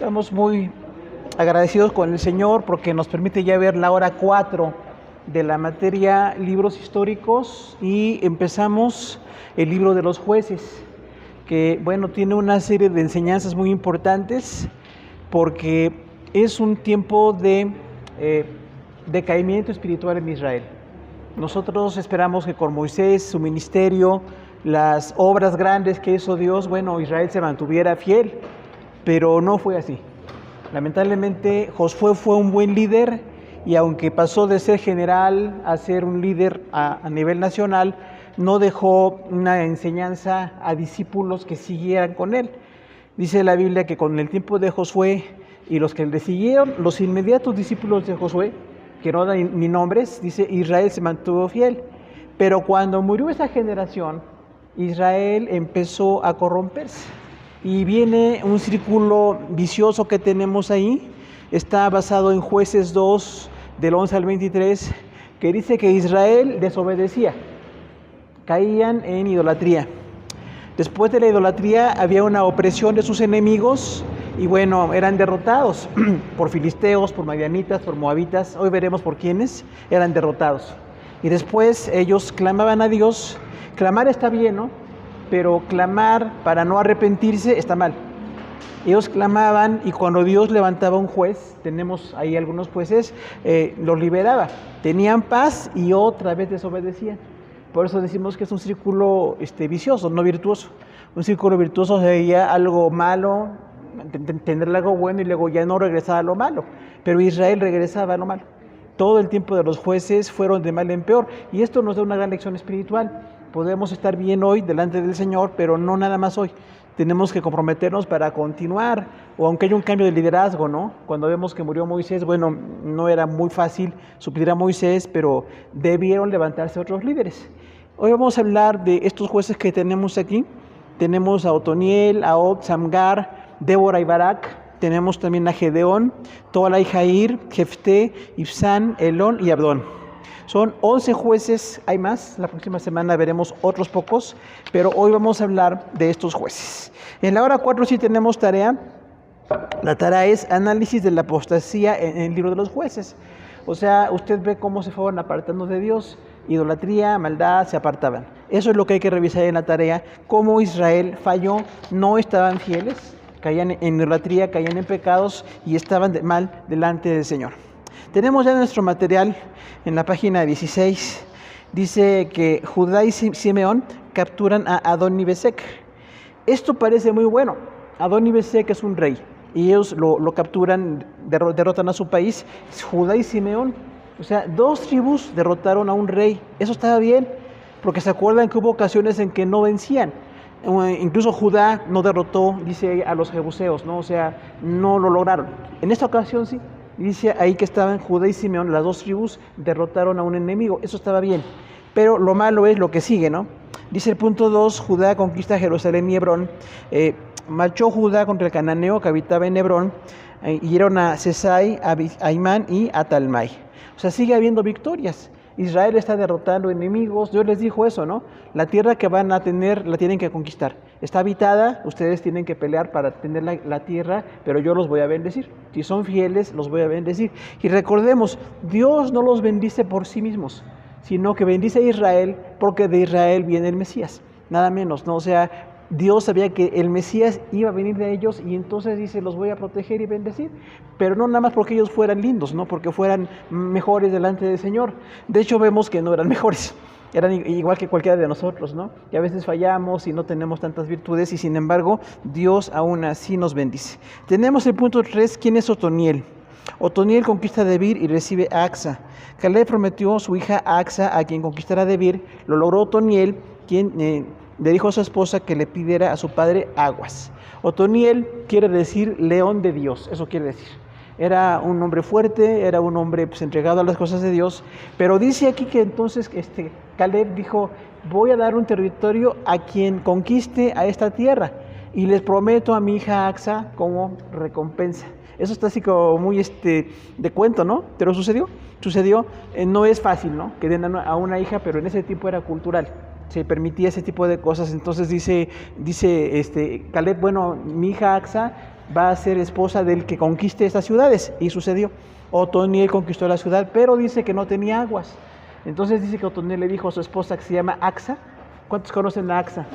Estamos muy agradecidos con el Señor porque nos permite ya ver la hora 4 de la materia libros históricos y empezamos el libro de los jueces, que bueno, tiene una serie de enseñanzas muy importantes porque es un tiempo de decaimiento espiritual en Israel. Nosotros esperamos que con Moisés, su ministerio, las obras grandes que hizo Dios, bueno, Israel se mantuviera fiel, pero no fue así. Lamentablemente Josué fue un buen líder y aunque pasó de ser general a ser un líder a nivel nacional, no dejó una enseñanza a discípulos que siguieran con él. Dice la Biblia que con el tiempo de Josué y los que le siguieron, los inmediatos discípulos de Josué, que no dan ni nombres, dice Israel se mantuvo fiel. Pero cuando murió esa generación, Israel empezó a corromperse. Y viene un círculo vicioso que tenemos ahí. Está basado en Jueces 2, del 11 al 23, que dice que Israel desobedecía. Caían en idolatría. Después de la idolatría había una opresión de sus enemigos y bueno, eran derrotados por filisteos, por madianitas, por moabitas. Hoy veremos por quiénes eran derrotados. Y después ellos clamaban a Dios. Clamar está bien, ¿no? Pero clamar para no arrepentirse está mal. Ellos clamaban y cuando Dios levantaba un juez, tenemos ahí algunos jueces, los liberaba. Tenían paz y otra vez desobedecían. Por eso decimos que es un círculo vicioso, no virtuoso. Un círculo virtuoso sería algo malo, tener algo bueno y luego ya no regresar a lo malo. Pero Israel regresaba a lo malo. Todo el tiempo de los jueces fueron de mal en peor. Y esto nos da una gran lección espiritual. Podemos estar bien hoy delante del Señor, pero no nada más hoy. Tenemos que comprometernos para continuar, o aunque haya un cambio de liderazgo, ¿no? Cuando vemos que murió Moisés, bueno, no era muy fácil suplir a Moisés, pero debieron levantarse otros líderes. Hoy vamos a hablar de estos jueces que tenemos aquí. Tenemos a Otoniel, a Og, Samgar, Débora y Barak. Tenemos también a Gedeón, Tola y Jair, Jefté, Ibsán, Elón y Abdón. Son 11 jueces, hay más, la próxima semana veremos otros pocos, pero hoy vamos a hablar de estos jueces. En la hora 4 sí tenemos tarea. La tarea es análisis de la apostasía en el libro de los jueces. O sea, usted ve cómo se fueron apartando de Dios, idolatría, maldad, se apartaban. Eso es lo que hay que revisar en la tarea, cómo Israel falló, no estaban fieles, caían en idolatría, caían en pecados y estaban mal delante del Señor. Tenemos ya nuestro material en la página 16. Dice que Judá y Simeón capturan a Adoni-Bezek. Esto parece muy bueno. Adoni-Bezek es un rey y ellos lo capturan, derrotan a su país. Judá y Simeón, o sea, 2 tribus derrotaron a un rey. Eso estaba bien, porque se acuerdan que hubo ocasiones en que no vencían. Incluso Judá no derrotó, dice, a los jebuseos, ¿no? O sea, no lo lograron. En esta ocasión sí. Dice ahí que estaban Judá y Simeón, las 2 tribus derrotaron a un enemigo. Eso estaba bien. Pero lo malo es lo que sigue, ¿no? Dice el punto 2, Judá conquista Jerusalén y Hebrón. Marchó Judá contra el cananeo que habitaba en Hebrón. Hirieron a Sesai, a Imán y a Talmai. O sea, sigue habiendo victorias. Israel está derrotando enemigos. Dios les dijo eso, ¿no? La tierra que van a tener la tienen que conquistar. Está habitada, ustedes tienen que pelear para tener la tierra, pero yo los voy a bendecir. Si son fieles, los voy a bendecir. Y recordemos, Dios no los bendice por sí mismos, sino que bendice a Israel porque de Israel viene el Mesías. Nada menos, ¿no? O sea, Dios sabía que el Mesías iba a venir de ellos y entonces dice, los voy a proteger y bendecir, pero no nada más porque ellos fueran lindos, no porque fueran mejores delante del Señor. De hecho vemos que no eran mejores, eran igual que cualquiera de nosotros, ¿no? Y a veces fallamos y no tenemos tantas virtudes y sin embargo Dios aún así nos bendice. Tenemos el punto 3, ¿quién es Otoniel? Otoniel conquista a Debir y recibe a Acsa. Caleb prometió a su hija Acsa a quien conquistara a Debir, lo logró Otoniel, quien le dijo a su esposa que le pidiera a su padre aguas. Otoniel quiere decir león de Dios, eso quiere decir. Era un hombre fuerte, era un hombre entregado a las cosas de Dios, pero dice aquí que entonces Caleb dijo, voy a dar un territorio a quien conquiste a esta tierra y les prometo a mi hija Acsa como recompensa. Eso está así como muy de cuento, ¿no? Pero sucedió, no es fácil, ¿no? Que den a una hija, pero en ese tiempo era cultural. Se permitía ese tipo de cosas. Entonces dice Caleb, bueno, mi hija Acsa va a ser esposa del que conquiste estas ciudades. Y sucedió. Otoniel conquistó la ciudad, pero dice que no tenía aguas. Entonces dice que Otoniel le dijo a su esposa, que se llama Axa. ¿Cuántos conocen a Axa?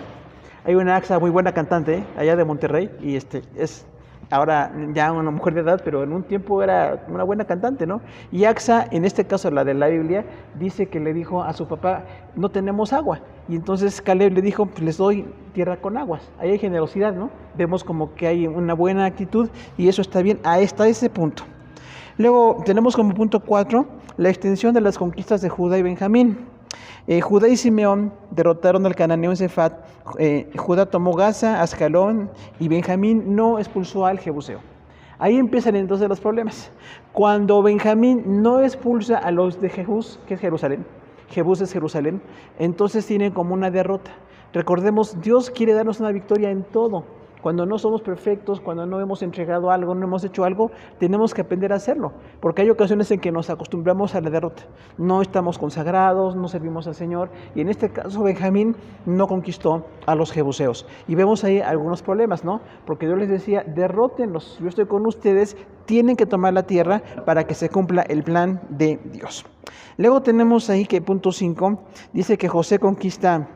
Hay una Axa muy buena cantante, allá de Monterrey, y es ahora ya una mujer de edad, pero en un tiempo era una buena cantante, ¿no? Y Axa, en este caso la de la Biblia, dice que le dijo a su papá, no tenemos agua. Y entonces Caleb le dijo, pues les doy tierra con aguas. Ahí hay generosidad, ¿no? Vemos como que hay una buena actitud y eso está bien hasta ese punto. Luego tenemos como punto 4 la extensión de las conquistas de Judá y Benjamín. Judá y Simeón derrotaron al cananeo en Cefat. Judá tomó Gaza, Ascalón, y Benjamín no expulsó al Jebuseo. Ahí empiezan entonces los problemas. Cuando Benjamín no expulsa a los de Jebús, que es Jerusalén, Jebús es Jerusalén, entonces tienen como una derrota. Recordemos, Dios quiere darnos una victoria en todo. Cuando no somos perfectos, cuando no hemos entregado algo, no hemos hecho algo, tenemos que aprender a hacerlo, porque hay ocasiones en que nos acostumbramos a la derrota. No estamos consagrados, no servimos al Señor, y en este caso Benjamín no conquistó a los jebuseos. Y vemos ahí algunos problemas, ¿no? Porque Dios les decía, derrótenlos, yo estoy con ustedes, tienen que tomar la tierra para que se cumpla el plan de Dios. Luego tenemos ahí que punto 5, dice que José conquista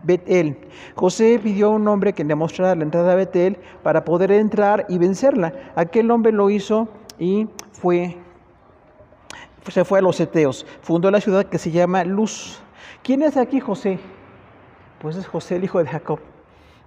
Bet-el. José pidió a un hombre que le mostrara la entrada a Bet-el para poder entrar y vencerla. Aquel hombre lo hizo y se fue a los heteos. Fundó la ciudad que se llama Luz. ¿Quién es aquí José? Pues es José, el hijo de Jacob.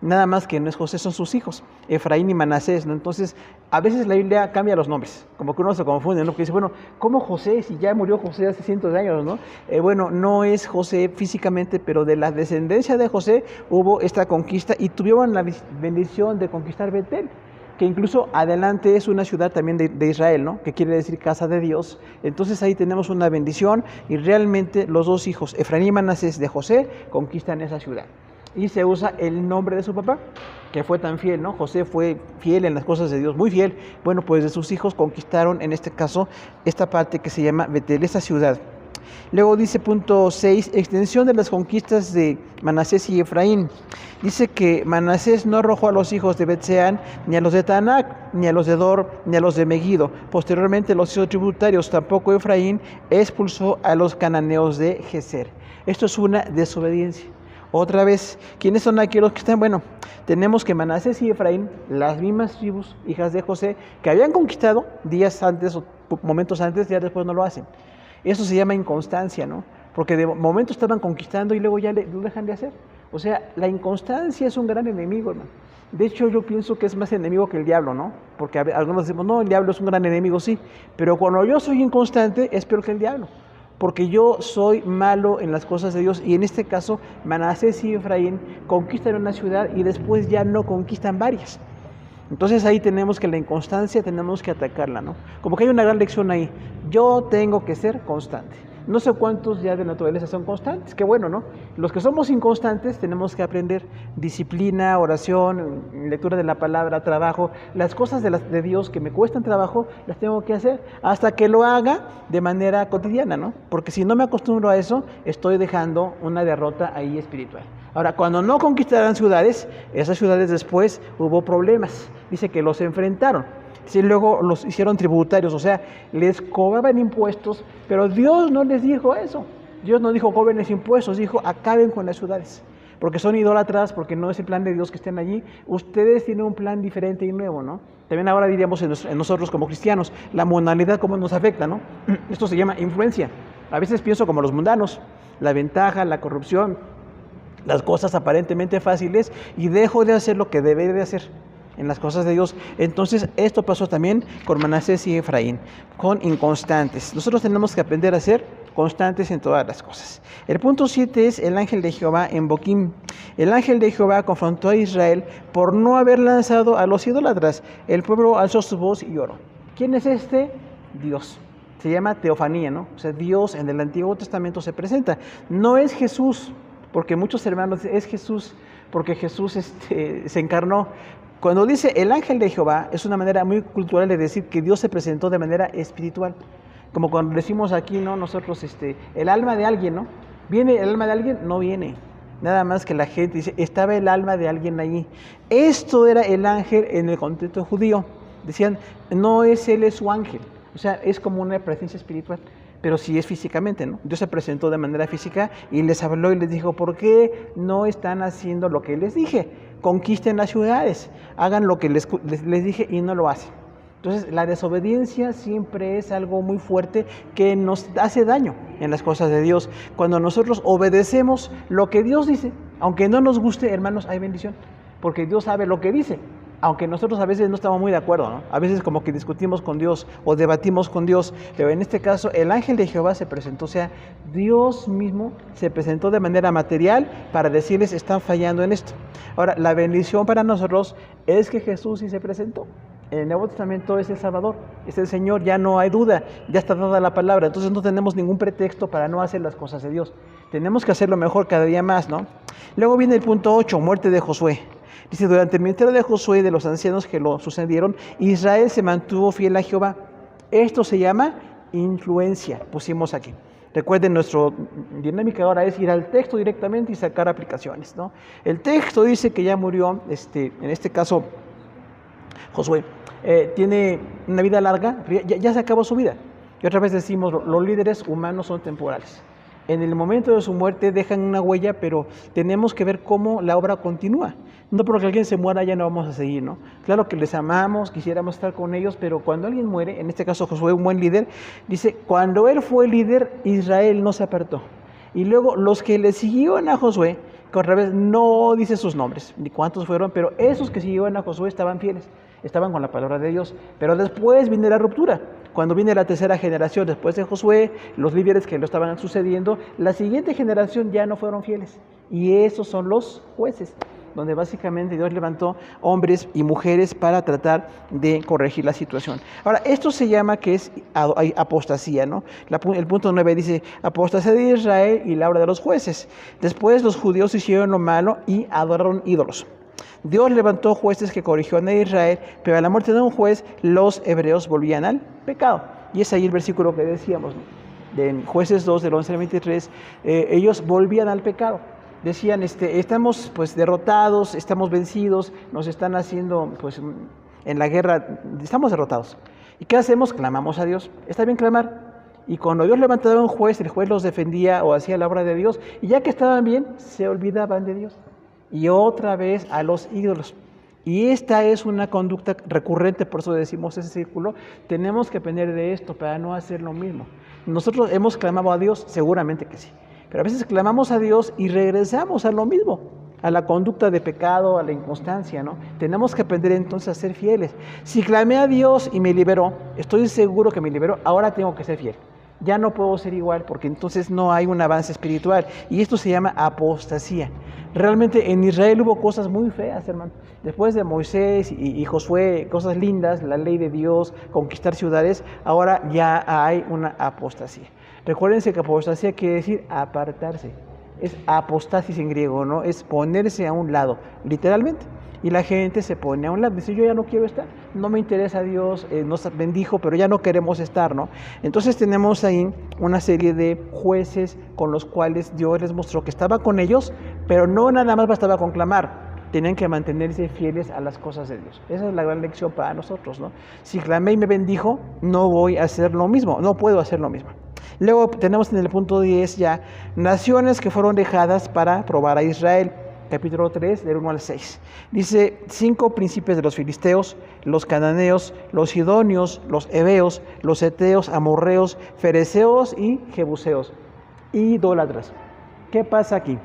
Nada más que no es José, son sus hijos, Efraín y Manasés, ¿no? Entonces, a veces la Biblia cambia los nombres, como que uno se confunde, ¿no? Porque dice, bueno, ¿cómo José? Si ya murió José hace cientos de años, ¿no? Bueno, no es José físicamente, pero de la descendencia de José hubo esta conquista y tuvieron la bendición de conquistar Bet-el, que incluso adelante es una ciudad también de Israel, ¿no? Que quiere decir casa de Dios. Entonces ahí tenemos una bendición y realmente los dos hijos, Efraín y Manasés de José, conquistan esa ciudad. Y se usa el nombre de su papá, que fue tan fiel, ¿no? José fue fiel en las cosas de Dios, muy fiel. Bueno, pues de sus hijos conquistaron, en este caso, esta parte que se llama Bet-el, esta ciudad. Luego dice punto 6, extensión de las conquistas de Manasés y Efraín. Dice que Manasés no arrojó a los hijos de Bet-seán, ni a los de Taanac, ni a los de Dor, ni a los de Megido. Posteriormente los hizo tributarios. Tampoco Efraín expulsó a los cananeos de Geser. Esto es una desobediencia. Otra vez, ¿quiénes son aquí los que están? Bueno, tenemos que Manasés y Efraín, las mismas tribus, hijas de José, que habían conquistado días antes o momentos antes, ya después no lo hacen. Eso se llama inconstancia, ¿no? Porque de momento estaban conquistando y luego ya lo dejan de hacer. O sea, la inconstancia es un gran enemigo, hermano. De hecho, yo pienso que es más enemigo que el diablo, ¿no? Porque algunos decimos, no, el diablo es un gran enemigo, sí. Pero cuando yo soy inconstante, es peor que el diablo. Porque yo soy malo en las cosas de Dios y en este caso Manasés y Efraín conquistan una ciudad y después ya no conquistan varias. Entonces ahí tenemos que la inconstancia tenemos que atacarla, ¿no? Como que hay una gran lección ahí. Yo tengo que ser constante. No sé cuántos ya de naturaleza son constantes, qué bueno, ¿no? Los que somos inconstantes tenemos que aprender disciplina, oración, lectura de la palabra, trabajo. Las cosas de Dios que me cuestan trabajo, las tengo que hacer hasta que lo haga de manera cotidiana, ¿no? Porque si no me acostumbro a eso, estoy dejando una derrota ahí espiritual. Ahora, cuando no conquistaran ciudades, esas ciudades después hubo problemas. Dice que los enfrentaron. Sí, luego los hicieron tributarios, o sea, les cobraban impuestos, pero Dios no les dijo eso. Dios no dijo cobren impuestos, dijo acaben con las ciudades, porque son idólatras, porque no es el plan de Dios que estén allí. Ustedes tienen un plan diferente y nuevo, ¿no? También ahora diríamos en nosotros como cristianos, la mundanalidad cómo nos afecta, ¿no? Esto se llama influencia. A veces pienso como los mundanos, la ventaja, la corrupción, las cosas aparentemente fáciles y dejo de hacer lo que debería de hacer en las cosas de Dios. Entonces esto pasó también con Manasés y Efraín, con inconstantes. Nosotros tenemos que aprender a ser constantes en todas las cosas. El punto 7 es el ángel de Jehová en Boquim. El ángel de Jehová confrontó a Israel por no haber lanzado a los idólatras. El pueblo alzó su voz y lloró. ¿Quién es este? Dios. Se llama teofanía, ¿no? O sea, Dios en el Antiguo Testamento se presenta. No es Jesús, porque muchos hermanos dicen, es Jesús, porque Jesús se encarnó. Cuando dice el ángel de Jehová, es una manera muy cultural de decir que Dios se presentó de manera espiritual. Como cuando decimos aquí, ¿no? Nosotros, el alma de alguien, ¿no? ¿Viene el alma de alguien? No viene. Nada más que la gente dice, estaba el alma de alguien allí. Esto era el ángel en el contexto judío. Decían, no es él, es su ángel. O sea, es como una presencia espiritual, pero sí es físicamente, ¿no? Dios se presentó de manera física y les habló y les dijo, ¿por qué no están haciendo lo que les dije? Conquisten las ciudades, hagan lo que les dije y no lo hacen. Entonces, la desobediencia siempre es algo muy fuerte que nos hace daño en las cosas de Dios. Cuando nosotros obedecemos lo que Dios dice, aunque no nos guste, hermanos, hay bendición, porque Dios sabe lo que dice. Aunque nosotros a veces no estamos muy de acuerdo, ¿no? A veces como que discutimos con Dios o debatimos con Dios, pero en este caso el ángel de Jehová se presentó, o sea, Dios mismo se presentó de manera material para decirles, están fallando en esto. Ahora, la bendición para nosotros es que Jesús sí se presentó. En el Nuevo Testamento es el Salvador, es el Señor, ya no hay duda, ya está dada la palabra, entonces no tenemos ningún pretexto para no hacer las cosas de Dios. Tenemos que hacerlo mejor cada día más, ¿no? Luego viene el punto 8, muerte de Josué. Dice, durante el ministerio de Josué y de los ancianos que lo sucedieron, Israel se mantuvo fiel a Jehová. Esto se llama influencia, pusimos aquí. Recuerden, nuestra dinámica ahora es ir al texto directamente y sacar aplicaciones, ¿no? El texto dice que ya murió, en este caso, Josué. Tiene una vida larga, ya se acabó su vida. Y otra vez decimos, los líderes humanos son temporales. En el momento de su muerte dejan una huella, pero tenemos que ver cómo la obra continúa. No porque alguien se muera ya no vamos a seguir, ¿no? Claro que les amamos, quisiéramos estar con ellos, pero cuando alguien muere, en este caso Josué, un buen líder, dice, cuando él fue líder, Israel no se apartó. Y luego los que le siguieron a Josué, que otra vez no dice sus nombres, ni cuántos fueron, pero esos que siguieron a Josué estaban fieles, estaban con la palabra de Dios. Pero después viene la ruptura. Cuando viene la tercera generación después de Josué, los líderes que lo estaban sucediendo, la siguiente generación ya no fueron fieles. Y esos son los jueces, donde básicamente Dios levantó hombres y mujeres para tratar de corregir la situación. Ahora, esto se llama que es apostasía, ¿no? El punto 9 dice, apostasía de Israel y la obra de los jueces. Después los judíos hicieron lo malo y adoraron ídolos. Dios levantó jueces que corrigieron a Israel, pero a la muerte de un juez, los hebreos volvían al pecado. Y es ahí el versículo que decíamos, ¿no? De Jueces 2, del 11 al 23, ellos volvían al pecado. Decían, estamos pues derrotados, estamos vencidos, nos están haciendo pues en la guerra, estamos derrotados. ¿Y qué hacemos? Clamamos a Dios. Está bien clamar. Y cuando Dios levantaba un juez, el juez los defendía o hacía la obra de Dios, y ya que estaban bien, se olvidaban de Dios. Y otra vez a los ídolos. Y esta es una conducta recurrente, por eso decimos ese círculo. Tenemos que aprender de esto para no hacer lo mismo. Nosotros hemos clamado a Dios, seguramente que sí. Pero a veces clamamos a Dios y regresamos a lo mismo, a la conducta de pecado, a la inconstancia, ¿no? Tenemos que aprender entonces a ser fieles. Si clamé a Dios y me liberó, estoy seguro que me liberó, ahora tengo que ser fiel. Ya no puedo ser igual porque entonces no hay un avance espiritual. Y esto se llama apostasía. Realmente en Israel hubo cosas muy feas, hermano. Después de Moisés y Josué, cosas lindas, la ley de Dios, conquistar ciudades, ahora ya hay una apostasía. Recuérdense que apostasía quiere decir apartarse. Es apostasis en griego, ¿no? Es ponerse a un lado, literalmente. Y la gente se pone a un lado, dice, yo ya no quiero estar, no me interesa Dios, nos bendijo, pero ya no queremos estar, ¿no? Entonces tenemos ahí una serie de jueces con los cuales Dios les mostró que estaba con ellos, pero no nada más bastaba con clamar, tenían que mantenerse fieles a las cosas de Dios. Esa es la gran lección para nosotros, ¿no? Si clamé y me bendijo, no voy a hacer lo mismo, no puedo hacer lo mismo. Luego tenemos en el punto 10 ya, naciones que fueron dejadas para probar a Israel. Capítulo 3, del 1 al 6. Dice, 5 príncipes de los filisteos, los cananeos, los sidonios, los heveos, los heteos, amorreos, fereceos y jebuseos, idólatras. ¿Qué pasa aquí?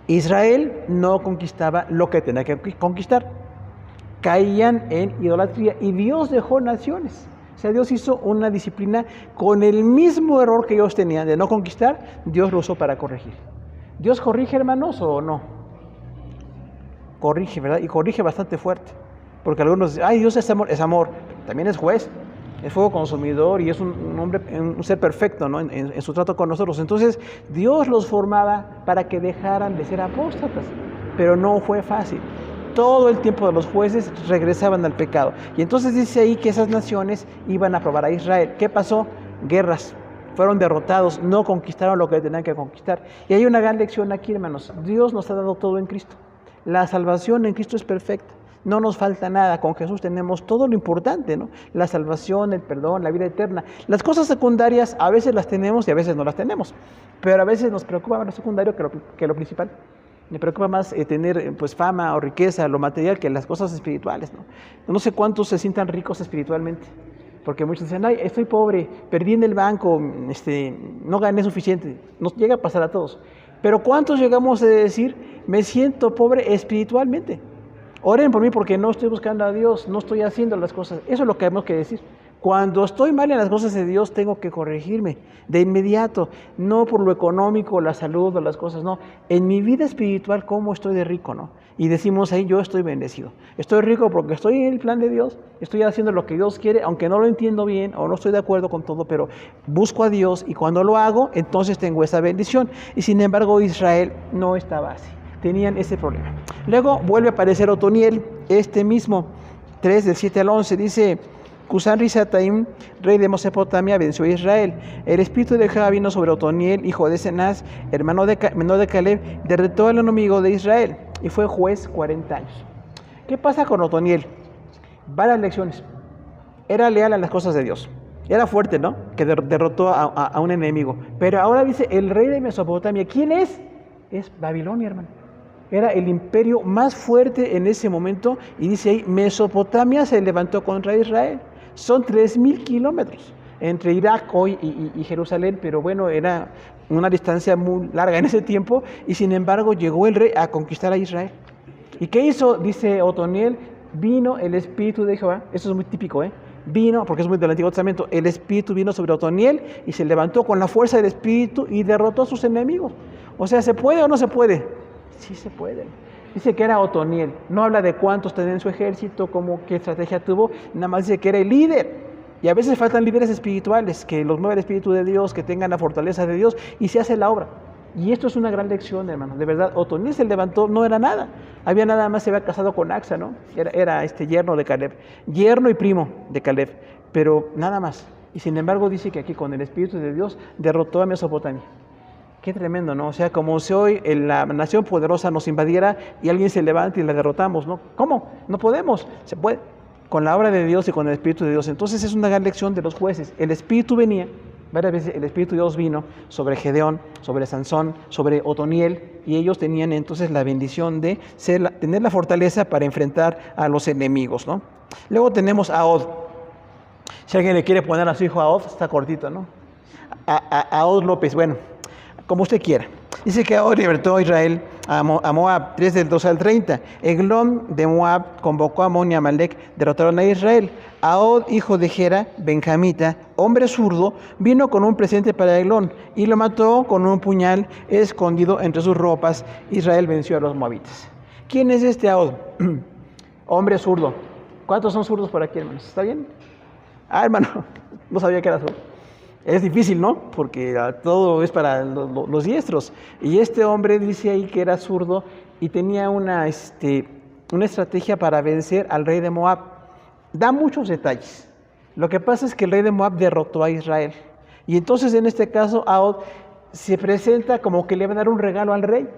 Israel no conquistaba lo que tenía que conquistar. Caían en idolatría y Dios dejó naciones. O sea, Dios hizo una disciplina con el mismo error que ellos tenían de no conquistar, Dios lo usó para corregir. ¿Dios corrige, hermanos, o no? Corrige, ¿verdad? Y corrige bastante fuerte. Porque algunos dicen, ay, Dios es amor. También es juez, es fuego consumidor y es un hombre, un ser perfecto, ¿no? En su trato con nosotros. Entonces, Dios los formaba para que dejaran de ser apóstatas. Pero no fue fácil. Todo el tiempo de los jueces regresaban al pecado. Y entonces dice ahí que esas naciones iban a probar a Israel. ¿Qué pasó? Guerras. fueron derrotados, no conquistaron lo que tenían que conquistar. Y hay una gran lección aquí, hermanos. Dios nos ha dado todo en Cristo. La salvación en Cristo es perfecta. No nos falta nada, con Jesús tenemos todo lo importante, ¿no? La salvación, el perdón, la vida eterna. Las cosas secundarias a veces las tenemos y a veces no las tenemos, pero a veces nos preocupa más lo secundario que lo principal. Me preocupa más tener pues fama o riqueza, lo material, que las cosas espirituales, ¿no? No sé cuántos se sientan ricos espiritualmente, porque muchos dicen, ay, estoy pobre, perdí en el banco, no gané suficiente. Nos llega a pasar a todos. Pero ¿cuántos llegamos a decir, me siento pobre espiritualmente? Oren por mí porque no estoy buscando a Dios, no estoy haciendo las cosas. Eso es lo que tenemos que decir. Cuando estoy mal en las cosas de Dios, tengo que corregirme de inmediato, no por lo económico, la salud o las cosas, no. En mi vida espiritual, ¿cómo estoy de rico, no? Y decimos ahí, yo estoy bendecido. Estoy rico porque estoy en el plan de Dios, estoy haciendo lo que Dios quiere, aunque no lo entiendo bien o no estoy de acuerdo con todo, pero busco a Dios y cuando lo hago, entonces tengo esa bendición. Y sin embargo, Israel no estaba así. Tenían ese problema. Luego vuelve a aparecer Otoniel, este mismo, 3 del 7 al 11, dice, Cusán-Risataim, rey de Mesopotamia, venció a Israel. El espíritu de Jehová vino sobre Otoniel, hijo de Cenaz, menor de Caleb, derrotó al enemigo de Israel y fue juez 40 años. ¿Qué pasa con Otoniel? Varias lecciones. Era leal a las cosas de Dios. Era fuerte, ¿no? Que derrotó a un enemigo. Pero ahora dice, el rey de Mesopotamia, ¿quién es? Es Babilonia, hermano. Era el imperio más fuerte en ese momento y dice ahí, Mesopotamia se levantó contra Israel. Son 3,000 kilómetros entre Irak hoy y Jerusalén, pero bueno, era una distancia muy larga en ese tiempo y sin embargo llegó el rey a conquistar a Israel. ¿Y qué hizo? Dice Otoniel, vino el espíritu de Jehová, eso es muy típico, vino, porque es muy del Antiguo Testamento, el espíritu vino sobre Otoniel y se levantó con la fuerza del espíritu y derrotó a sus enemigos. O sea, ¿se puede o no se puede? Sí se puede. Dice que era Otoniel. No habla de cuántos tenía en su ejército, qué estrategia tuvo. Nada más dice que era el líder. Y a veces faltan líderes espirituales, que los mueva el Espíritu de Dios, que tengan la fortaleza de Dios y se hace la obra. Y esto es una gran lección, hermano. De verdad, Otoniel se levantó, no era nada. Había nada más, se había casado con Axa, ¿no? Era yerno de Caleb. Yerno y primo de Caleb. Pero nada más. Y sin embargo dice que aquí con el Espíritu de Dios derrotó a Mesopotamia. Qué tremendo, ¿no? O sea, como si hoy la nación poderosa nos invadiera y alguien se levanta y la derrotamos, ¿no? ¿Cómo? No podemos. Se puede. Con la obra de Dios y con el Espíritu de Dios. Entonces es una gran lección de los jueces. El Espíritu venía, varias veces el Espíritu de Dios vino sobre Gedeón, sobre Sansón, sobre Otoniel, y ellos tenían entonces la bendición de tener la fortaleza para enfrentar a los enemigos, ¿no? Luego tenemos a Od. Si alguien le quiere poner a su hijo a Od, está cortito, ¿no? A Od López, bueno, como usted quiera. Dice que ahora libertó a Israel a Moab, 3 del 2 al 30. Eglón de Moab convocó a Amón y Amalek, derrotaron a Israel. Ahod, hijo de Gera, benjamita, hombre zurdo, vino con un presente para Eglón y lo mató con un puñal escondido entre sus ropas. Israel venció a los moabitas. ¿Quién es este Ahod? Hombre zurdo. ¿Cuántos son zurdos por aquí, hermanos? ¿Está bien? Ah, hermano, no sabía que era zurdo. Es difícil, ¿no? Porque todo es para los diestros. Y este hombre dice ahí que era zurdo y tenía una estrategia para vencer al rey de Moab. Da muchos detalles. Lo que pasa es que el rey de Moab derrotó a Israel. Y entonces en este caso Ahod se presenta como que le va a dar un regalo al rey.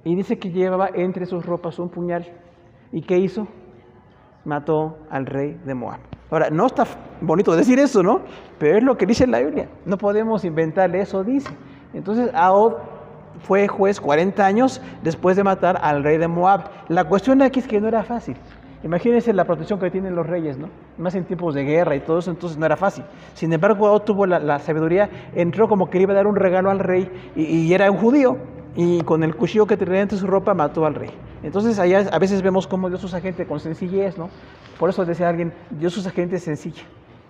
Y dice que llevaba entre sus ropas un puñal. ¿Y qué hizo? Mató al rey de Moab. Ahora, no está bonito decir eso, ¿no? Pero es lo que dice la Biblia. No podemos inventarle eso, dice. Entonces, Ahod fue juez 40 años después de matar al rey de Moab. La cuestión aquí es que no era fácil. Imagínense la protección que tienen los reyes, ¿no? Más en tiempos de guerra y todo eso, entonces no era fácil. Sin embargo, Ahod tuvo la sabiduría, entró como que le iba a dar un regalo al rey y era un judío. Y con el cuchillo que tenía entre su ropa mató al rey. Entonces allá a veces vemos cómo Dios usa gente con sencillez, ¿no? Por eso decía alguien, Dios usa gente sencilla.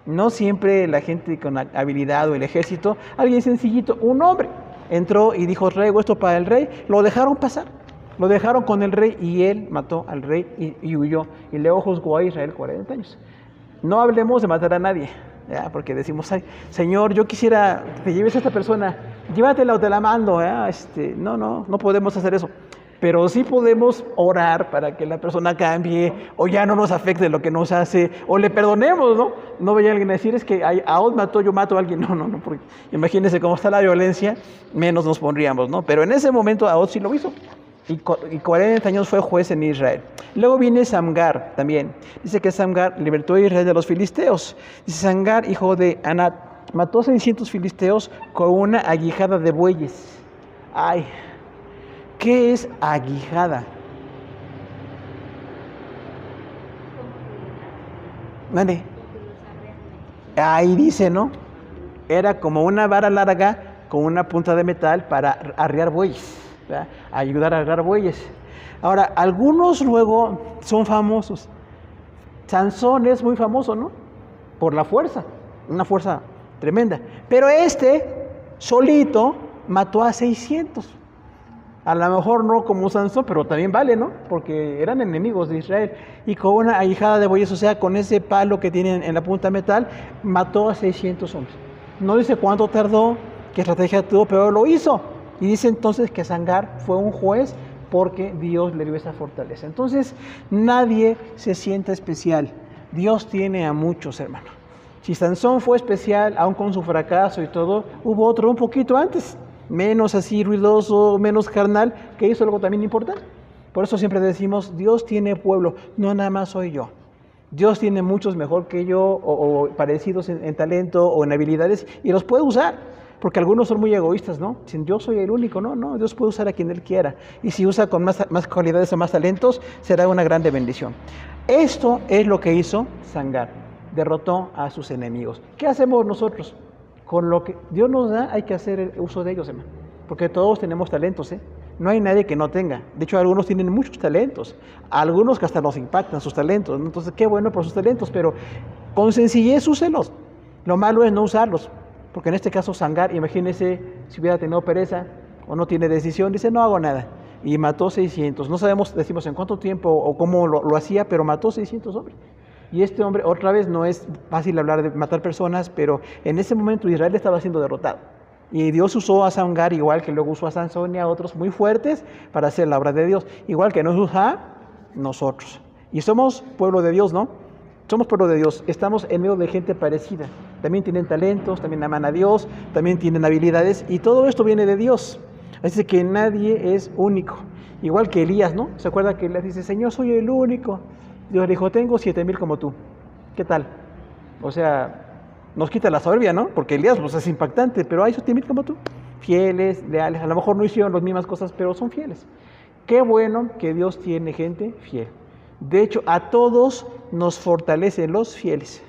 No siempre la gente con habilidad o el ejército, alguien sencillito, un hombre entró y dijo, traigo esto para el rey, lo dejaron pasar. Lo dejaron con el rey y él mató al rey y huyó. Y luego juzgó a Israel 40 años. No hablemos de matar a nadie, ¿ya? Porque decimos, ay, Señor, yo quisiera que te lleves a esta persona, llévatela o te la mando. ¿Ya? No podemos hacer eso. Pero sí podemos orar para que la persona cambie o ya no nos afecte lo que nos hace o le perdonemos, ¿no? No vaya alguien a decir es que Ahod mató, yo mato a alguien. No, porque imagínense cómo está la violencia, menos nos pondríamos, ¿no? Pero en ese momento Ahod sí lo hizo. Y 40 años fue juez en Israel. Luego viene Samgar también. Dice que Samgar libertó a Israel de los filisteos. Dice Samgar, hijo de Anat, mató 600 filisteos con una aguijada de bueyes. Ay, ¿qué es aguijada? Mande. Ahí dice, ¿no? Era como una vara larga con una punta de metal para arriar bueyes, ¿verdad? Ayudar a arriar bueyes. Ahora, algunos luego son famosos. Sansón es muy famoso, ¿no? Por la fuerza, una fuerza tremenda. Pero solito, mató a 600. A lo mejor no como Sansón, pero también vale, ¿no? Porque eran enemigos de Israel. Y con una aguijada de bueyes, o sea, con ese palo que tienen en la punta de metal, mató a 600 hombres. No dice cuánto tardó, qué estrategia tuvo, pero lo hizo. Y dice entonces que Samgar fue un juez porque Dios le dio esa fortaleza. Entonces, nadie se sienta especial. Dios tiene a muchos, hermanos. Si Sansón fue especial, aun con su fracaso y todo, hubo otro un poquito antes, menos así ruidoso, menos carnal, que hizo algo también importante. Por eso siempre decimos, Dios tiene pueblo, no nada más soy yo. Dios tiene muchos mejor que yo o parecidos en talento o en habilidades y los puede usar, porque algunos son muy egoístas, ¿no? Dicen, yo soy el único, no, Dios puede usar a quien Él quiera. Y si usa con más cualidades o más talentos, será una grande bendición. Esto es lo que hizo Samgar, derrotó a sus enemigos. ¿Qué hacemos nosotros? Con lo que Dios nos da hay que hacer el uso de ellos, hermano, porque todos tenemos talentos, ¿eh? No hay nadie que no tenga. De hecho, algunos tienen muchos talentos, algunos que hasta nos impactan sus talentos, ¿no? Entonces, qué bueno por sus talentos, pero con sencillez úselos. Lo malo es no usarlos, porque en este caso Samgar, imagínense si hubiera tenido pereza o no tiene decisión, dice no hago nada, y mató 600. No sabemos, decimos en cuánto tiempo o cómo lo hacía, pero mató 600 hombres. Y este hombre, otra vez, no es fácil hablar de matar personas, pero en ese momento Israel estaba siendo derrotado. Y Dios usó a Samgar igual que luego usó a Sansón y a otros muy fuertes para hacer la obra de Dios, igual que nos usa a nosotros. Y somos pueblo de Dios, ¿no? Somos pueblo de Dios, estamos en medio de gente parecida. También tienen talentos, también aman a Dios, también tienen habilidades y todo esto viene de Dios. Así que nadie es único. Igual que Elías, ¿no? ¿Se acuerda que Elías dice, Señor, soy el único? Dios le dijo, tengo 7,000 como tú. ¿Qué tal? O sea, nos quita la soberbia, ¿no? Porque Elías pues, es impactante, pero hay 7,000 como tú. Fieles, leales, a lo mejor no hicieron las mismas cosas, pero son fieles. Qué bueno que Dios tiene gente fiel. De hecho, a todos nos fortalecen los fieles.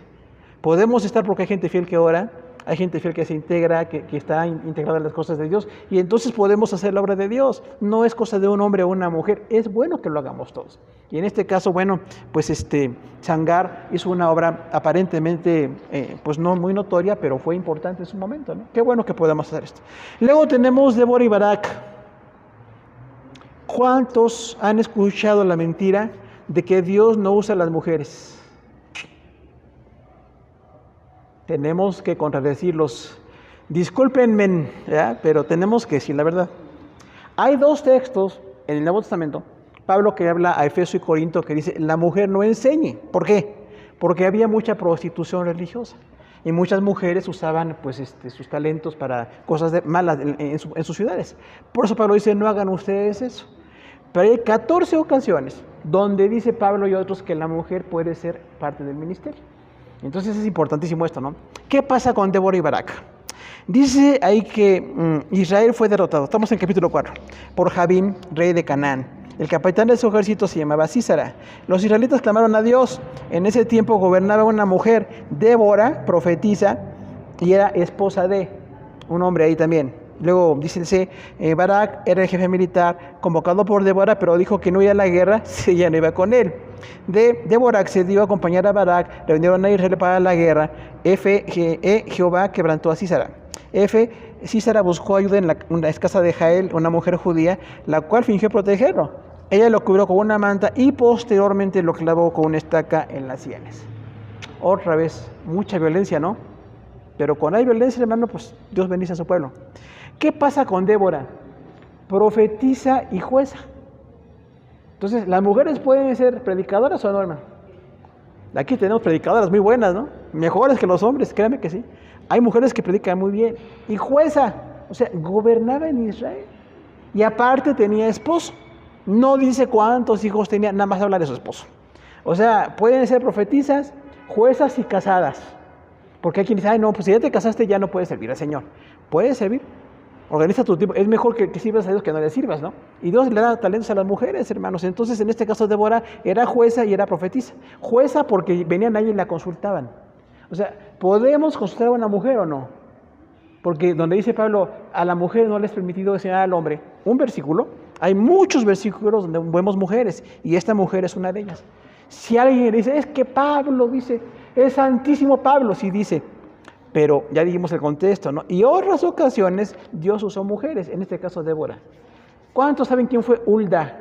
Podemos estar porque hay gente fiel que ora, hay gente fiel que se integra, que está integrada en las cosas de Dios, y entonces podemos hacer la obra de Dios. No es cosa de un hombre o una mujer, es bueno que lo hagamos todos. Y en este caso, bueno, pues Samgar hizo una obra aparentemente, pues no muy notoria, pero fue importante en su momento, ¿no? Qué bueno que podamos hacer esto. Luego tenemos Débora y Barak. ¿Cuántos han escuchado la mentira de que Dios no usa a las mujeres? Tenemos que contradecirlos. Discúlpenme, ¿ya? Pero tenemos que decir la verdad. Hay dos textos en el Nuevo Testamento, Pablo que habla a Efeso y Corinto, que dice, la mujer no enseñe. ¿Por qué? Porque había mucha prostitución religiosa. Y muchas mujeres usaban pues, sus talentos para cosas malas en sus ciudades. Por eso Pablo dice, no hagan ustedes eso. Pero hay 14 ocasiones donde dice Pablo y otros que la mujer puede ser parte del ministerio. Entonces es importantísimo esto, ¿no? ¿Qué pasa con Débora y Barak? Dice ahí que Israel fue derrotado, estamos en el capítulo 4, por Jabín, rey de Canaán. El capitán de su ejército se llamaba Sísara. Los israelitas clamaron a Dios. En ese tiempo gobernaba una mujer, Débora, profetisa, y era esposa de un hombre ahí también. Luego dice, Barak era el jefe militar, convocado por Débora, pero dijo que no iba a la guerra si ella no iba con él. Débora accedió a acompañar a Barak, reunieron a Israel para la guerra. Jehová quebrantó a Sísara. Sísara buscó ayuda en la casa de Jael, una mujer judía, la cual fingió protegerlo. Ella lo cubrió con una manta y posteriormente lo clavó con una estaca en las sienes. Otra vez, mucha violencia, ¿no? Pero cuando hay violencia, hermano, pues Dios bendice a su pueblo. ¿Qué pasa con Débora? Profetiza y jueza. Entonces, ¿las mujeres pueden ser predicadoras o no, hermano? Aquí tenemos predicadoras muy buenas, ¿no? Mejores que los hombres, créanme que sí. Hay mujeres que predican muy bien. Y jueza, o sea, gobernaba en Israel. Y aparte tenía esposo. No dice cuántos hijos tenía, nada más habla de su esposo. O sea, pueden ser profetisas, juezas y casadas. Porque hay quien dice, ay no, pues si ya te casaste ya no puedes servir al Señor. Puedes servir. Organiza tu tiempo. Es mejor que sirvas a Dios que no le sirvas, ¿no? Y Dios le da talentos a las mujeres, hermanos. Entonces, en este caso, Débora era jueza y era profetisa. Jueza porque venían ahí y la consultaban. O sea, ¿podemos consultar a una mujer o no? Porque donde dice Pablo, a la mujer no le es permitido enseñar al hombre. Un versículo, hay muchos versículos donde vemos mujeres y esta mujer es una de ellas. Si alguien dice, es que Pablo dice, es santísimo Pablo, sí dice, pero ya dijimos el contexto, ¿no? Y otras ocasiones Dios usó mujeres, en este caso Débora. ¿Cuántos saben quién fue Hulda?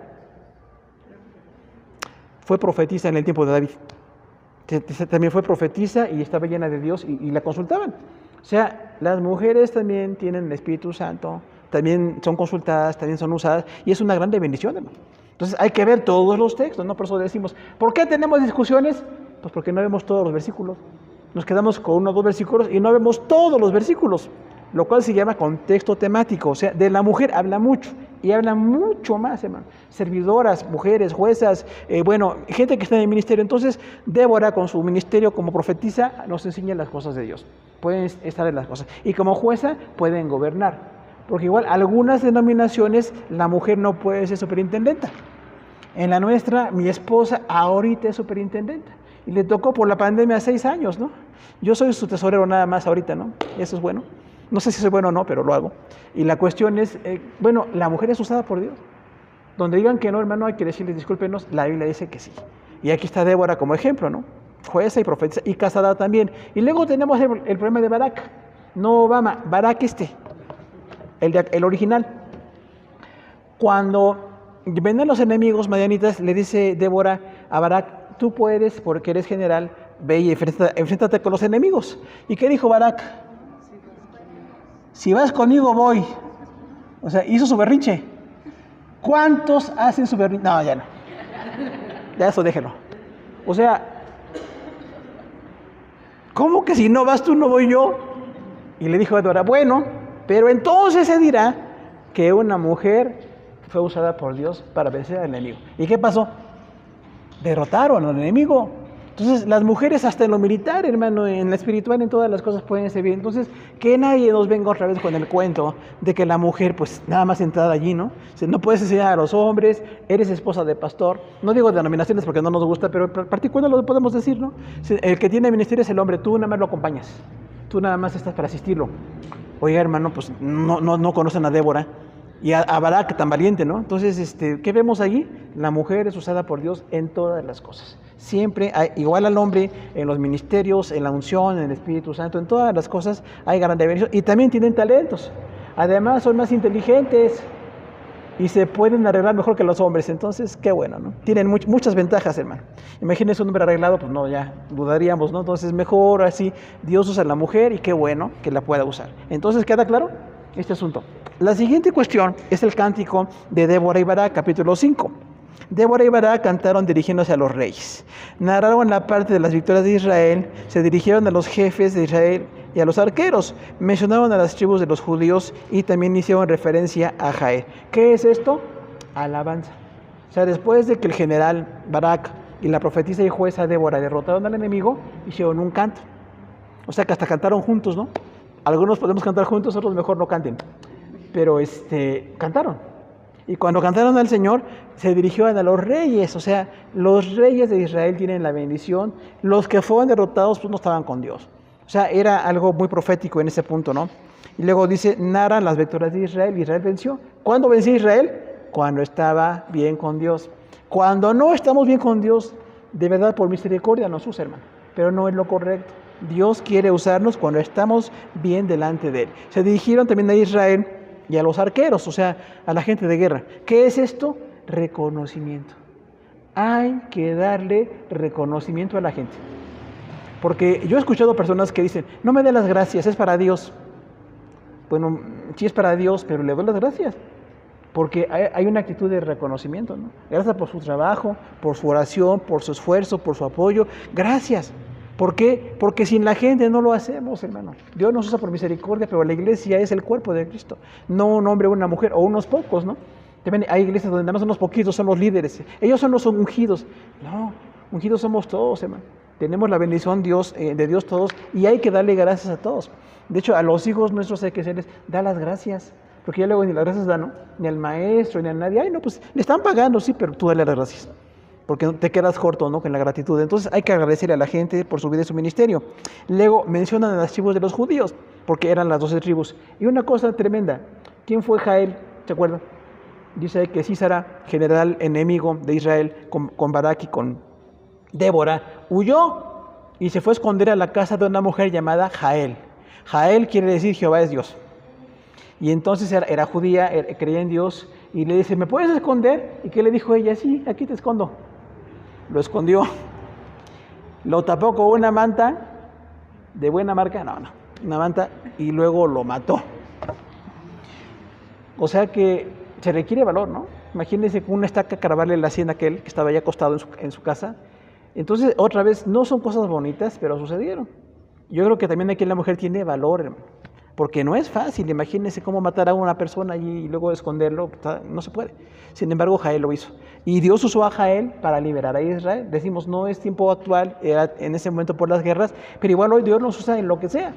Fue profetisa en el tiempo de David. También fue profetisa y estaba llena de Dios y la consultaban. O sea, las mujeres también tienen el Espíritu Santo, también son consultadas, también son usadas y es una grande bendición, hermano. Entonces hay que ver todos los textos, ¿no? Por eso decimos, ¿por qué tenemos discusiones? Pues porque no vemos todos los versículos. Nos quedamos con 1 o 2 versículos y no vemos todos los versículos, lo cual se llama contexto temático. O sea, de la mujer habla mucho y habla mucho más, hermano. Servidoras, mujeres, juezas, gente que está en el ministerio. Entonces, Débora con su ministerio como profetisa nos enseña las cosas de Dios. Pueden estar en las cosas. Y como jueza pueden gobernar. Porque igual algunas denominaciones la mujer no puede ser superintendenta. En la nuestra, mi esposa ahorita es superintendenta. Y le tocó por la pandemia 6 años, ¿no? Yo soy su tesorero nada más ahorita, ¿no? Eso es bueno. No sé si soy bueno o no, pero lo hago. Y la cuestión es, la mujer es usada por Dios. Donde digan que no, hermano, hay que decirles discúlpenos, la Biblia dice que sí. Y aquí está Débora como ejemplo, ¿no? Jueza y profetisa y casada también. Y luego tenemos el problema de Barak. No Obama, Barak el original. Cuando vienen los enemigos madianitas, le dice Débora a Barak, tú puedes, porque eres general, ve y enfréntate con los enemigos. ¿Y qué dijo Barak? Si vas conmigo, voy. O sea, hizo su berrinche. ¿Cuántos hacen su berrinche? No, ya no. Ya eso déjelo. O sea, ¿cómo que si no vas tú, no voy yo? Y le dijo a Débora, bueno, pero entonces se dirá que una mujer fue usada por Dios para vencer al enemigo. ¿Y qué pasó? Derrotaron al enemigo. Entonces, las mujeres hasta en lo militar, hermano, en lo espiritual, en todas las cosas pueden servir. Entonces, que nadie nos venga otra vez con el cuento de que la mujer, pues, nada más entrada allí, ¿no? O sea, no puedes enseñar a los hombres, eres esposa de pastor. No digo denominaciones porque no nos gusta, pero en particular lo podemos decir, ¿no? El que tiene ministerio es el hombre, tú nada más lo acompañas. Tú nada más estás para asistirlo. Oiga, hermano, pues, no conocen a Débora. Y a Barak tan valiente, ¿no? Entonces, ¿qué vemos allí? La mujer es usada por Dios en todas las cosas. Siempre, igual al hombre, en los ministerios, en la unción, en el Espíritu Santo, en todas las cosas hay gran bendición. Y también tienen talentos. Además, son más inteligentes y se pueden arreglar mejor que los hombres. Entonces, qué bueno, ¿no? Tienen muchas ventajas, hermano. Imagínense un hombre arreglado, pues no, ya dudaríamos, ¿no? Entonces, mejor así, Dios usa a la mujer y qué bueno que la pueda usar. Entonces, ¿queda claro este asunto? La siguiente cuestión es el cántico de Débora y Barak, capítulo 5. Débora y Barak cantaron dirigiéndose a los reyes. Narraron la parte de las victorias de Israel, se dirigieron a los jefes de Israel y a los arqueros. Mencionaron a las tribus de los judíos y también hicieron referencia a Jael. ¿Qué es esto? Alabanza. O sea, después de que el general Barak y la profetisa y jueza Débora derrotaron al enemigo, hicieron un canto. O sea, que hasta cantaron juntos, ¿no? Algunos podemos cantar juntos, otros mejor no canten. Pero cantaron. Y cuando cantaron al Señor, se dirigieron a los reyes. O sea, los reyes de Israel tienen la bendición. Los que fueron derrotados, pues no estaban con Dios. O sea, era algo muy profético en ese punto, ¿no? Y luego dice, narran las victorias de Israel. Israel venció. ¿Cuándo venció Israel? Cuando estaba bien con Dios. Cuando no estamos bien con Dios, de verdad, por misericordia nos usa, hermano. Pero no es lo correcto. Dios quiere usarnos cuando estamos bien delante de Él. Se dirigieron también a Israel y a los arqueros, o sea, a la gente de guerra. ¿Qué es esto? Reconocimiento. Hay que darle reconocimiento a la gente. Porque yo he escuchado personas que dicen, no me dé las gracias, es para Dios. Bueno, sí es para Dios, pero le doy las gracias. porque hay una actitud de reconocimiento, ¿no? Gracias por su trabajo, por su oración, por su esfuerzo, por su apoyo. Gracias. ¿Por qué? Porque sin la gente no lo hacemos, hermano. Dios nos usa por misericordia, pero la iglesia es el cuerpo de Cristo. No un hombre o una mujer, o unos pocos, ¿no? También hay iglesias donde nada más unos poquitos son los líderes. Ellos son los ungidos. No, ungidos somos todos, hermano. Tenemos la bendición de Dios todos y hay que darle gracias a todos. De hecho, a los hijos nuestros hay que decirles, da las gracias. Porque ya luego ni las gracias dan, ¿no? Ni al maestro, ni a nadie. Ay, no, pues le están pagando, sí, pero tú dale las gracias. Porque te quedas corto, ¿no? Con la gratitud. Entonces hay que agradecerle a la gente por su vida y su ministerio. Luego mencionan a las tribus de los judíos, porque eran las 12 tribus. Y una cosa tremenda, ¿quién fue Jael? ¿Se acuerdan? Dice que Sísara, general enemigo de Israel, con Barak y con Débora, huyó y se fue a esconder a la casa de una mujer llamada Jael. Jael quiere decir Jehová es Dios. Y entonces era judía, creía en Dios, y le dice, ¿me puedes esconder? ¿Y qué le dijo ella? Sí, aquí te escondo. Lo escondió, lo tapó con una manta de buena marca, una manta, y luego lo mató. O sea que se requiere valor, ¿no? Imagínense con una estaca caravarle la sien a aquel que estaba ya acostado en su casa. Entonces, otra vez, no son cosas bonitas, pero sucedieron. Yo creo que también aquí la mujer tiene valor, hermano. Porque no es fácil, imagínense cómo matar a una persona y luego esconderlo, no se puede. Sin embargo, Jael lo hizo. Y Dios usó a Jael para liberar a Israel. Decimos, no es tiempo actual, era en ese momento por las guerras, pero igual hoy Dios nos usa en lo que sea.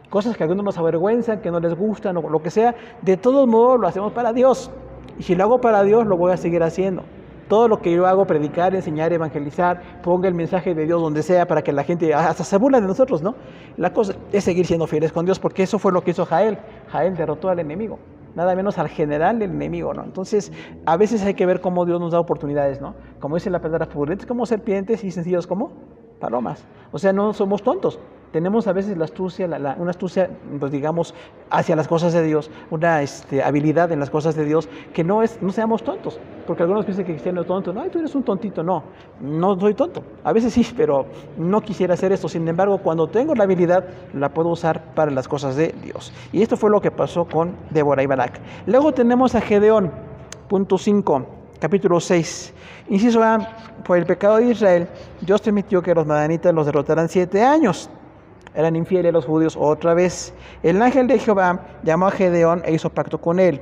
Cosas que a algunos nos avergüenzan, que no les gustan o lo que sea, de todos modos lo hacemos para Dios. Y si lo hago para Dios, lo voy a seguir haciendo. Todo lo que yo hago, predicar, enseñar, evangelizar, ponga el mensaje de Dios donde sea para que la gente hasta se burla de nosotros, ¿no? La cosa es seguir siendo fieles con Dios, porque eso fue lo que hizo Jael. Jael derrotó al enemigo, nada menos al general del enemigo, ¿no? Entonces, a veces hay que ver cómo Dios nos da oportunidades, ¿no? Como dice la palabra, prudentes como serpientes y sencillos como palomas. O sea, no somos tontos. Tenemos a veces la astucia, una astucia, pues digamos, hacia las cosas de Dios, una habilidad en las cosas de Dios, que no seamos tontos, porque algunos piensan que cristiano es tonto, no, tú eres un tontito, no soy tonto, a veces sí, pero no quisiera hacer esto, sin embargo, cuando tengo la habilidad, la puedo usar para las cosas de Dios, y esto fue lo que pasó con Débora y Barak. Luego tenemos a Gedeón, punto 5, capítulo 6, inciso A, por el pecado de Israel, Dios permitió que los madianitas los derrotaran 7 años. Eran infieles los judíos otra vez. El ángel de Jehová llamó a Gedeón e hizo pacto con él.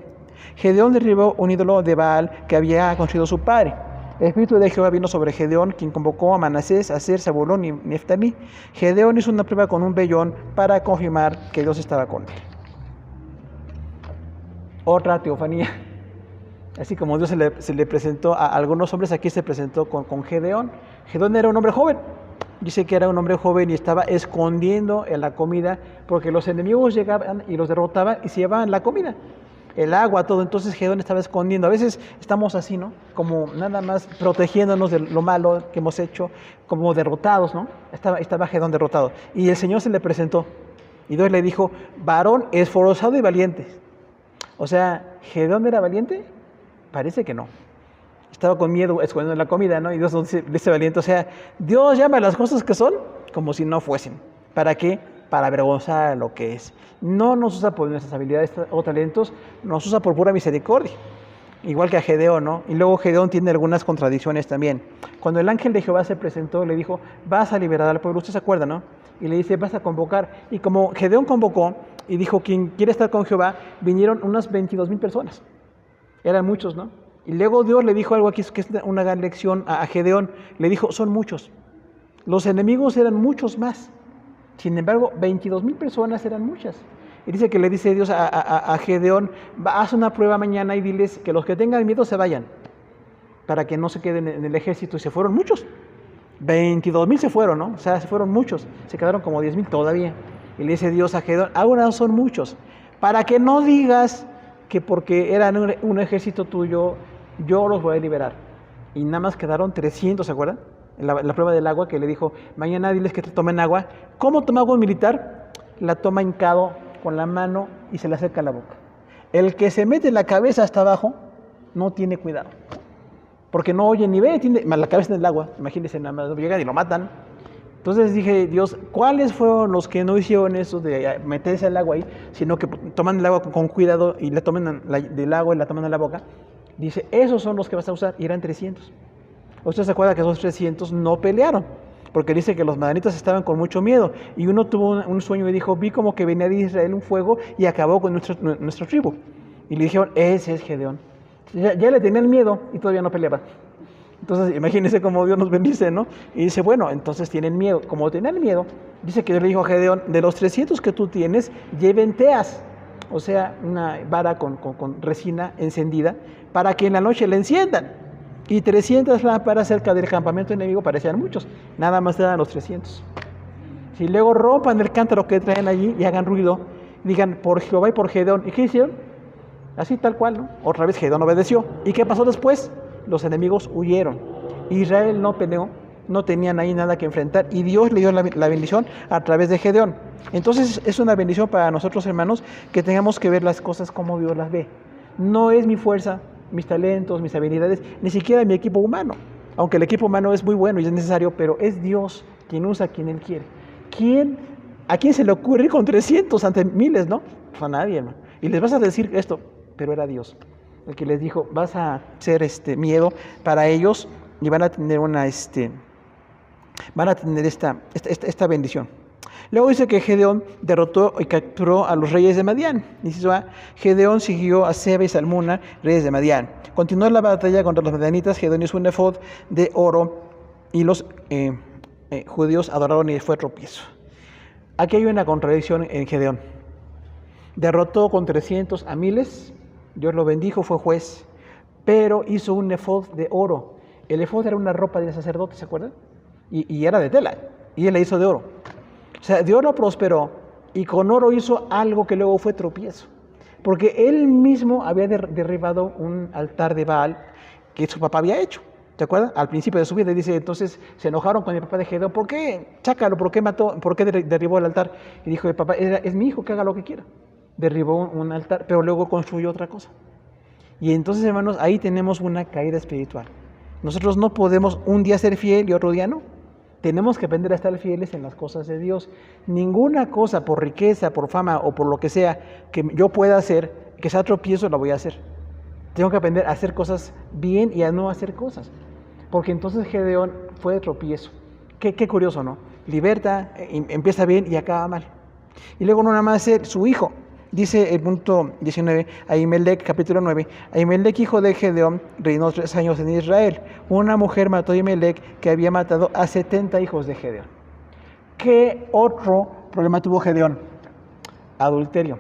Gedeón derribó un ídolo de Baal que había construido su padre. El espíritu de Jehová vino sobre Gedeón, quien convocó a Manasés, Aser, Zabulón y Neftalí. Gedeón hizo una prueba con un vellón para confirmar que Dios estaba con él. Otra teofanía. Así como Dios se le presentó a algunos hombres, aquí se presentó con Gedeón. Gedeón era un hombre joven. Dice que era un hombre joven y estaba escondiendo en la comida porque los enemigos llegaban y los derrotaban y se llevaban la comida, el agua, todo. Entonces Gedeón estaba escondiendo. A veces estamos así, ¿no? Como nada más protegiéndonos de lo malo que hemos hecho, como derrotados, ¿no? Estaba Gedeón derrotado. Y el Señor se le presentó y Dios le dijo, varón esforzado y valiente. O sea, ¿Gedeón era valiente? Parece que no. Estaba con miedo escondiendo la comida, ¿no? Y Dios dice valiente. O sea, Dios llama a las cosas que son como si no fuesen. ¿Para qué? Para avergonzar a lo que es. No nos usa por nuestras habilidades o talentos, nos usa por pura misericordia. Igual que a Gedeón, ¿no? Y luego Gedeón tiene algunas contradicciones también. Cuando el ángel de Jehová se presentó, le dijo, vas a liberar al pueblo. Usted se acuerda, ¿no? Y le dice, vas a convocar. Y como Gedeón convocó y dijo, quien quiere estar con Jehová, vinieron unas 22,000 personas. Eran muchos, ¿no? Y luego Dios le dijo algo aquí que es una gran lección a Gedeón. Le dijo, son muchos. Los enemigos eran muchos más. Sin embargo, 22,000 personas eran muchas. Y dice que le dice Dios a Gedeón, haz una prueba mañana y diles que los que tengan miedo se vayan, para que no se queden en el ejército. Y se fueron muchos. 22,000 se fueron, ¿no? O sea, se fueron muchos. Se quedaron como 10,000 todavía. Y le dice Dios a Gedeón, ahora son muchos. Para que no digas que porque eran un ejército tuyo, yo los voy a liberar. Y nada más quedaron 300, ¿se acuerdan? En la prueba del agua que le dijo, mañana diles que te tomen agua. ¿Cómo toma agua un militar? La toma hincado con la mano y se le acerca a la boca. El que se mete la cabeza hasta abajo no tiene cuidado. Porque no oye ni ve, tiene la cabeza en el agua. Imagínense, nada más llegan y lo matan. Entonces dije, Dios, ¿cuáles fueron los que no hicieron eso de meterse al agua ahí, sino que toman el agua con cuidado y la toman del agua y la toman a la boca? Dice, esos son los que vas a usar, y eran 300. Usted se acuerda que esos 300 no pelearon, porque dice que los madianitas estaban con mucho miedo, y uno tuvo un sueño y dijo, vi como que venía de Israel un fuego y acabó con nuestra tribu. Y le dijeron, ese es Gedeón. Ya le tenían miedo y todavía no peleaban. Entonces, imagínense cómo Dios nos bendice, ¿no? Y dice, bueno, entonces tienen miedo. Como tenían miedo, dice que Dios le dijo a Gedeón, de los 300 que tú tienes, lleven teas, o sea, una vara con resina encendida, para que en la noche la enciendan. Y 300 lámparas cerca del campamento enemigo parecían muchos, nada más eran los 300. Si luego rompan el cántaro que traen allí y hagan ruido, digan, por Jehová y por Gedeón. ¿Y qué hicieron? Así tal cual, ¿no? Otra vez Gedeón obedeció. ¿Y qué pasó después? Los enemigos huyeron. Israel no peleó, no tenían ahí nada que enfrentar, y Dios le dio la bendición a través de Gedeón. Entonces es una bendición para nosotros, hermanos, que tengamos que ver las cosas como Dios las ve. No es mi fuerza, mis talentos, mis habilidades, ni siquiera mi equipo humano. Aunque el equipo humano es muy bueno y es necesario, pero es Dios quien usa a quien Él quiere. ¿A quién se le ocurre ir con 300 ante miles, no? Pues a nadie, hermano. Y les vas a decir esto, pero era Dios el que les dijo, vas a ser miedo para ellos y van a tener esta bendición. Luego dice que Gedeón derrotó y capturó a los reyes de Madián. Dice, Gedeón siguió a Seba y Salmuna, reyes de Madián. Continuó la batalla contra los madianitas. Gedeón hizo un efod de oro y los judíos adoraron y fue tropiezo. Aquí hay una contradicción en Gedeón. Derrotó con 300 a miles. Dios lo bendijo, fue juez, pero hizo un efod de oro. El efod era una ropa de sacerdote, ¿se acuerdan? Y era de tela, y él la hizo de oro. O sea, Dios lo prosperó, y con oro hizo algo que luego fue tropiezo. Porque él mismo había derribado un altar de Baal que su papá había hecho. ¿Se acuerdan? Al principio de su vida dice, entonces se enojaron con el papá de Gedeón. ¿Por qué? Chácalo, ¿por qué mató? ¿Por qué derribó el altar? Y dijo, el papá, es mi hijo, que haga lo que quiera. Derribó un altar, pero luego construyó otra cosa. Y entonces, hermanos, ahí tenemos una caída espiritual. Nosotros no podemos un día ser fiel y otro día no. Tenemos que aprender a estar fieles en las cosas de Dios. Ninguna cosa por riqueza, por fama o por lo que sea que yo pueda hacer, que sea tropiezo, la voy a hacer. Tengo que aprender a hacer cosas bien y a no hacer cosas. Porque entonces Gedeón fue de tropiezo. Qué curioso, ¿no? Liberta, empieza bien y acaba mal. Y luego no nada más su hijo. Dice el punto 19, Ahimelech, capítulo 9, Ahimelech, hijo de Gedeón, reinó 3 años en Israel. Una mujer mató a Ahimelech, que había matado a 70 hijos de Gedeón. ¿Qué otro problema tuvo Gedeón? Adulterio.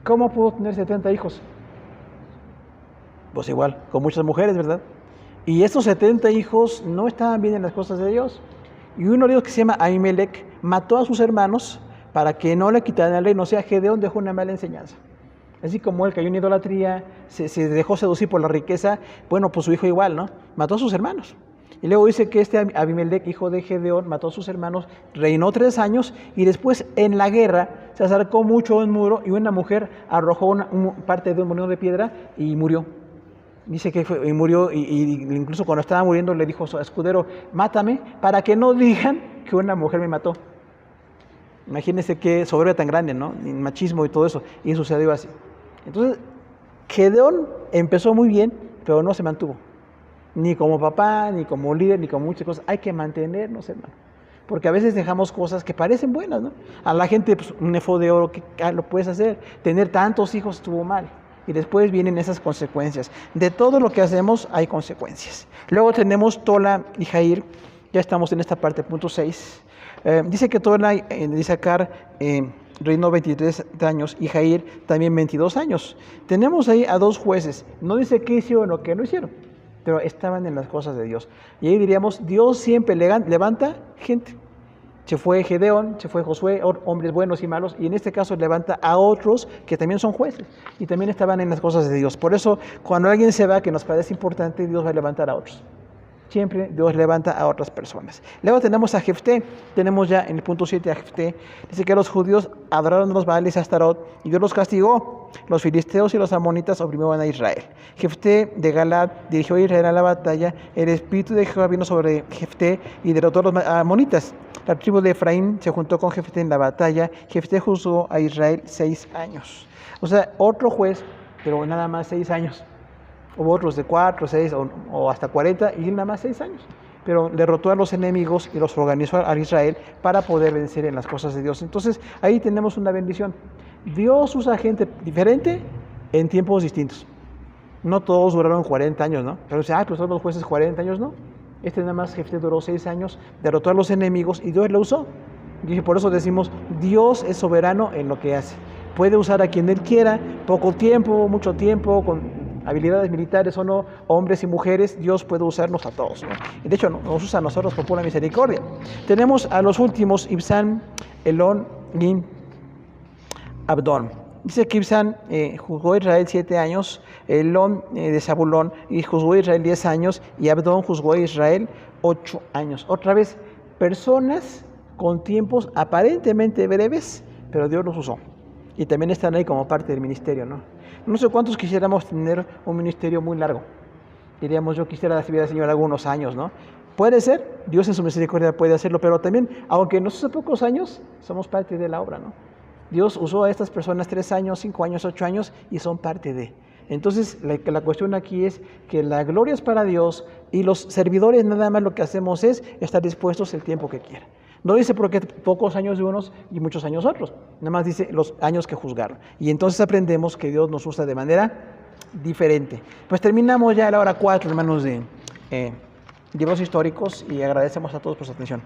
¿Cómo pudo tener 70 hijos? Pues igual, con muchas mujeres, ¿verdad? Y estos 70 hijos no estaban bien en las cosas de Dios. Y uno de ellos, que se llama Ahimelech, mató a sus hermanos para que no le quitaran el reino. O sea, Gedeón dejó una mala enseñanza. Así como él cayó en idolatría, se dejó seducir por la riqueza, bueno, pues su hijo igual, ¿no? Mató a sus hermanos. Y luego dice que Ahimelech, hijo de Gedeón, mató a sus hermanos, reinó 3 años, y después en la guerra se acercó mucho a un muro y una mujer arrojó parte de un molino de piedra y murió. Dice que murió, y incluso cuando estaba muriendo le dijo a su escudero, mátame para que no digan que una mujer me mató. Imagínense qué soberbia tan grande, ¿no? El machismo y todo eso. Y sucedió así. Entonces, Gedeón empezó muy bien, pero no se mantuvo. Ni como papá, ni como líder, ni como muchas cosas. Hay que mantenernos, hermano. Porque a veces dejamos cosas que parecen buenas, ¿no? A la gente, pues, un efod de oro, ¿qué lo puedes hacer? Tener tantos hijos estuvo mal. Y después vienen esas consecuencias. De todo lo que hacemos hay consecuencias. Luego tenemos Tola y Jair. Ya estamos en esta parte, punto 6. Dice que Tola de Isaacar reinó 23 años y Jair también 22 años. Tenemos ahí a 2 jueces. No dice qué hicieron o qué no hicieron, pero estaban en las cosas de Dios. Y ahí diríamos, Dios siempre levanta gente. Se fue Gedeón, se fue Josué, hombres buenos y malos, y en este caso levanta a otros que también son jueces y también estaban en las cosas de Dios. Por eso, cuando alguien se va que nos parece importante, Dios va a levantar a otros. Siempre Dios levanta a otras personas. Luego tenemos a Jefté. Tenemos ya en el punto 7 a Jefté. Dice que los judíos adoraron a los Baales y a Astarot y Dios los castigó. Los filisteos y los amonitas oprimieron a Israel. Jefté de Galad dirigió a Israel a la batalla. El espíritu de Jehová vino sobre Jefté y derrotó a los amonitas. La tribu de Efraín se juntó con Jefté en la batalla. Jefté juzgó a Israel 6 años. O sea, otro juez, pero nada más 6 años. Hubo otros de 4, 6 o hasta 40 y él nada más 6 años. Pero derrotó a los enemigos y los organizó a Israel para poder vencer en las cosas de Dios. Entonces ahí tenemos una bendición. Dios usa gente diferente en tiempos distintos. No todos duraron 40 años, ¿no? Pero dice, pues todos los jueces 40 años, ¿no? Este nada más Jefté duró 6 años, derrotó a los enemigos y Dios lo usó. Y por eso decimos, Dios es soberano en lo que hace. Puede usar a quien Él quiera, poco tiempo, mucho tiempo, con habilidades militares o no, hombres y mujeres, Dios puede usarnos a todos, ¿no? Y de hecho nos usa a nosotros por pura misericordia. Tenemos a los últimos, Ibzán, Elón y Abdón. Dice que Ibzán juzgó a Israel 7 años, Elón de Zabulón y juzgó a Israel 10 años y Abdón juzgó a Israel 8 años. Otra vez, personas con tiempos aparentemente breves, pero Dios los usó. Y también están ahí como parte del ministerio, ¿no? No sé cuántos quisiéramos tener un ministerio muy largo. Diríamos, yo quisiera servir al Señor algunos años, ¿no? Puede ser, Dios en su misericordia puede hacerlo, pero también, aunque no son pocos años, somos parte de la obra, ¿no? Dios usó a estas personas 3 años, 5 años, 8 años y son parte de. Entonces, la cuestión aquí es que la gloria es para Dios y los servidores nada más lo que hacemos es estar dispuestos el tiempo que quieran. No dice porque pocos años de unos y muchos años otros. Nada más dice los años que juzgaron. Y entonces aprendemos que Dios nos usa de manera diferente. Pues terminamos ya la hora 4, hermanos, de libros históricos y agradecemos a todos por su atención.